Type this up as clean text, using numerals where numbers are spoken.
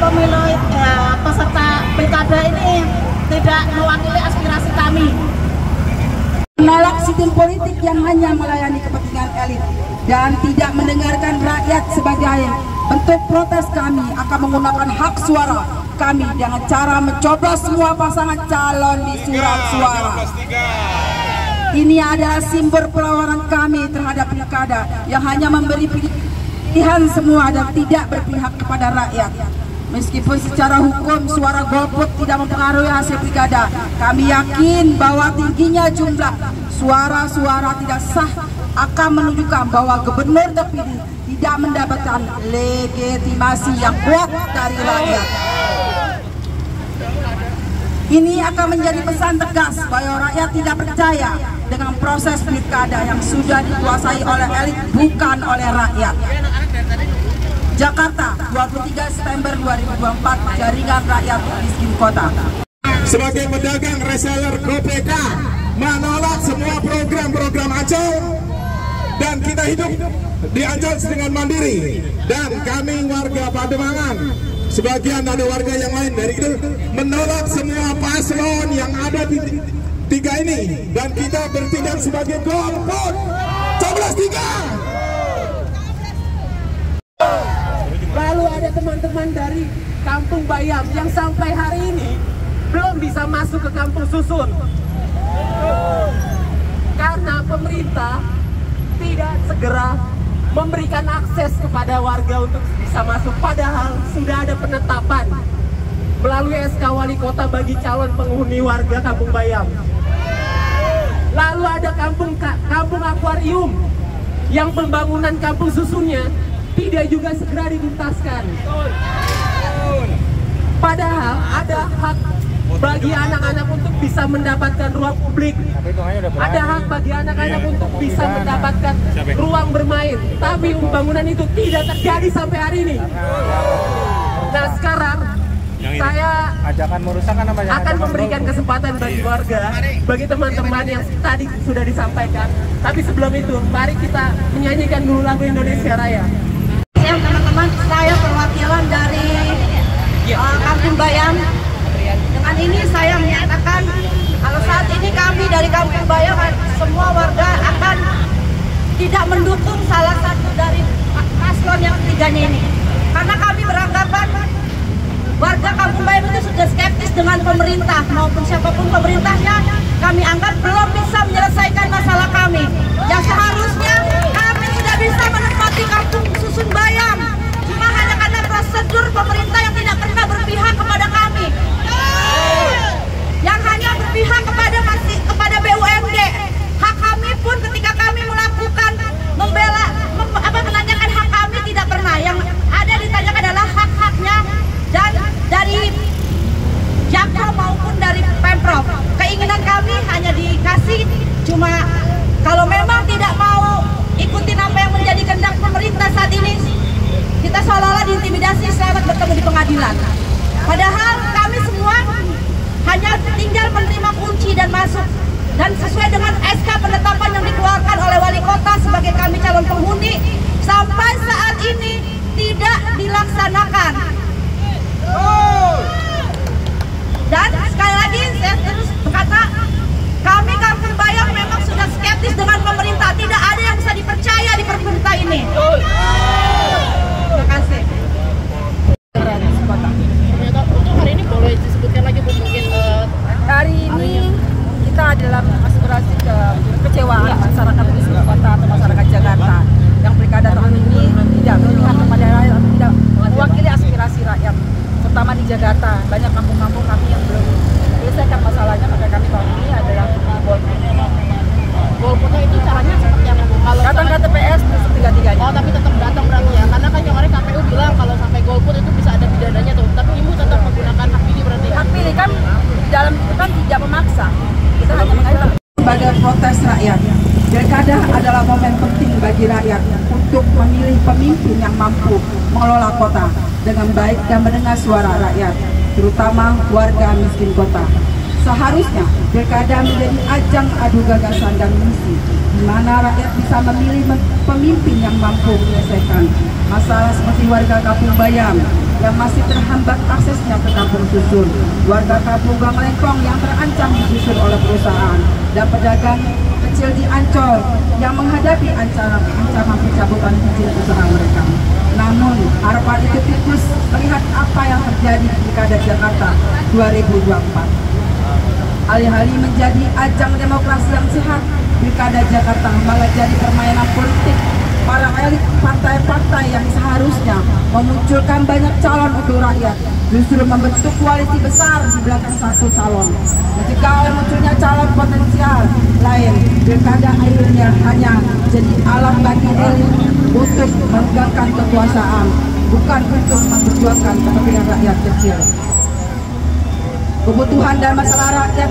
pemilu peserta pilkada ini tidak mewakili aspirasi kami. Menolak sistem politik yang hanya melayani kepentingan elit dan tidak mendengarkan rakyat. Sebagai bentuk protes, kami akan menggunakan hak suara kami dengan cara mencoblos semua pasangan calon di surat suara. Ini adalah simbol perlawanan kami terhadap pilkada yang hanya memberi pilihan semua dan tidak berpihak kepada rakyat. Meskipun secara hukum suara golput tidak mempengaruhi hasil pilkada, kami yakin bahwa tingginya jumlah suara-suara tidak sah akan menunjukkan bahwa gubernur terpilih tidak mendapatkan legitimasi yang kuat dari rakyat. Ini akan menjadi pesan tegas bahwa rakyat tidak percaya dengan proses pilkada yang sudah dikuasai oleh elit, bukan oleh rakyat. Jakarta, 23 September 2024, Jaringan Rakyat Miskin Kota. Sebagai pedagang reseller GoPK, menolak semua program-program Ancol, dan kita hidup di Ancol dengan mandiri. Dan kami warga Pademangan, sebagian ada warga yang lain dari itu, menolak semua paslon yang ada di tiga ini, dan kita bertindak sebagai golput. Coblos 3. Lalu ada teman-teman dari Kampung Bayam yang sampai hari ini belum bisa masuk ke Kampung Susun karena pemerintah tidak segera memberikan akses kepada warga untuk bisa masuk, padahal sudah ada penetapan melalui SK Wali Kota bagi calon penghuni warga Kampung Bayam. Lalu ada Kampung Akuarium yang pembangunan Kampung Susunnya tidak juga segera dituntaskan. Padahal ada hak bagi anak-anak untuk bisa mendapatkan ruang publik. Ada hak bagi anak-anak untuk bisa mendapatkan ruang bermain. Tapi pembangunan itu tidak terjadi sampai hari ini. Nah sekarang saya akan memberikan kesempatan bagi warga, bagi teman-teman yang tadi sudah disampaikan. Tapi sebelum itu, mari kita menyanyikan dulu lagu Indonesia Raya. Teman-teman, saya perwakilan dari Kampung Bayam. Dengan ini saya menyatakan kalau saat ini kami dari Kampung Bayam, semua warga akan tidak mendukung salah satu dari paslon yang ketiganya ini. Karena kami beranggapan warga Kampung Bayam itu sudah skeptis dengan pemerintah, maupun siapapun pemerintahnya, kami anggap belum bisa menyelesaikan masalah kami. Yang seharusnya kami sudah bisa menempati Kampung Susun Bayam, cuma hanya karena prosedur pemerintah yang tidak pernah berpihak kepada kami, yang hanya berpihak kepada BUMD. Hak kami pun ketika kami melakukan menanyakan hak kami tidak pernah. Yang ada ditanyakan adalah hak-haknya dan dari Jakpro maupun dari Pemprov. Keinginan kami hanya dikasih cuma kalau memang tidak mau ikutin apa yang menjadi kehendak pemerintah saat ini, kita seolah-olah diintimidasi selamat bertemu di pengadilan. Padahal kami semua hanya tinggal menerima kunci dan masuk, dan sesuai dengan SK penetapan yang dikeluarkan oleh wali kota sebagai kami calon penghuni, sampai saat ini tidak dilaksanakan. Dan sekali lagi saya terus berkata, kami Kampung Bayam memang sudah skeptis dengan pemerintah. Tidak ada yang bisa dipercaya di pemerintah ini. Terima kasih. Untuk hari ini boleh disebutkan lagi mungkin Hari ini kita adalah aspirasi kekecewaan masyarakat Miskin Kota atau masyarakat Jakarta yang pilkada tahun ini tidak memihak kepada rakyat, tidak mewakili aspirasi rakyat, terutama di Jakarta. Banyak kampung-kampung kami yang belum menyelesaikan masalahnya, maka kami tahun ini adalah golput. golputnya itu caranya seperti apa? Kalau Datang ke TPS tiga-tiganya. oh tapi tetap datang berarti ya, karena kan kemarin KPU bilang kalau sampai golput itu bisa ada pidananya tuh, tapi ibu tetap menggunakan hak pilih berarti ya? Hak pilih kan di dalam itu kan tidak memaksa, kita hanya mengajukan sebagai protes rakyat. Pilkada adalah momen penting bagi rakyat untuk memilih pemimpin yang mampu mengelola kota dengan baik dan mendengar suara rakyat, terutama warga miskin kota. Seharusnya pilkada menjadi ajang adu gagasan dan misi, di mana rakyat bisa memilih pemimpin yang mampu menyelesaikan masalah seperti warga Kampung Bayam, yang masih terhambat aksesnya ke kampung susun, warga kampung Gang Lengkong yang terancam digusur oleh perusahaan, dan pedagang kecil di Ancol yang menghadapi ancaman pencabutan izin usaha mereka. Namun harapan itu tipis melihat apa yang terjadi di Pilkada Jakarta 2024. Alih-alih menjadi ajang demokrasi yang sehat, Pilkada Jakarta malah jadi permainan politik para elit partai-partai yang seharusnya memunculkan banyak calon untuk rakyat, justru membentuk koalisi besar di belakang satu calon. Mencegah munculnya calon potensial lain, Pilkada akhirnya hanya jadi alat bagi elit untuk menegakkan kekuasaan, bukan untuk memperjuangkan kepentingan rakyat kecil. Kebutuhan dan masalah rakyat